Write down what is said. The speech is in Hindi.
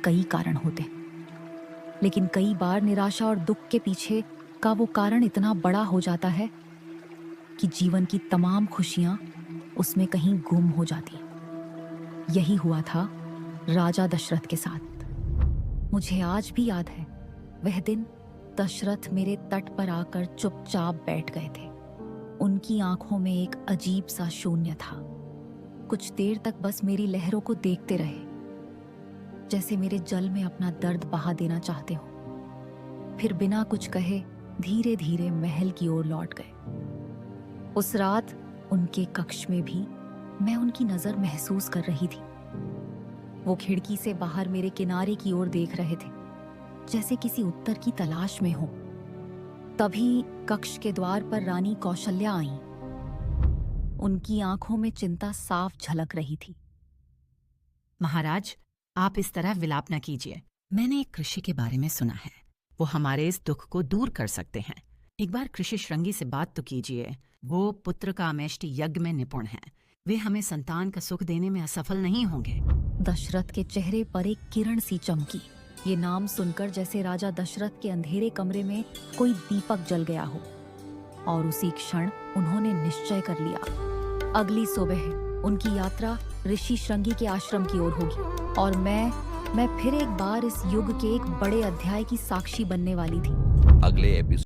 कई कारण होते हैं, लेकिन कई बार निराशा और दुख के पीछे का वो कारण इतना बड़ा हो जाता है कि जीवन की तमाम खुशियां उसमें कहीं गुम हो जाती हैं। यही हुआ था राजा दशरथ के साथ। मुझे आज भी याद है वह दिन। दशरथ मेरे तट पर आकर चुपचाप बैठ गए थे। उनकी आंखों में एक अजीब सा शून्य था। कुछ देर तक बस मेरी लहरों को देखते रहे, जैसे मेरे जल में अपना दर्द बहा देना चाहते हो। फिर बिना कुछ कहे धीरे धीरे महल की ओर लौट गए। उस रात उनके कक्ष में भी मैं उनकी नजर महसूस कर रही थी। वो खिड़की से बाहर मेरे किनारे की ओर देख रहे थे, जैसे किसी उत्तर की तलाश में हो। तभी कक्ष के द्वार पर रानी कौशल्या आईं। उनकी आंखों में चिंता साफ झलक रही थी। महाराज, आप इस तरह विलाप न कीजिए। मैंने एक कृषि के बारे में सुना है, वो हमारे इस दुख को दूर कर सकते हैं। एक बार कृषि श्रृंगी से बात तो कीजिए। वो पुत्र का अमेष्टि यज्ञ में निपुण हैं। वे हमें संतान का सुख देने में असफल नहीं होंगे। दशरथ के चेहरे पर एक किरण सी चमकी। ये नाम सुनकर जैसे राजा दशरथ के अंधेरे कमरे में कोई दीपक जल गया हो, और उसी क्षण उन्होंने निश्चय कर लिया। अगली सुबह उनकी यात्रा ऋषि श्रृंगी के आश्रम की ओर होगी, और मैं फिर एक बार इस युग के एक बड़े अध्याय की साक्षी बनने वाली थी। अगले एपिसोड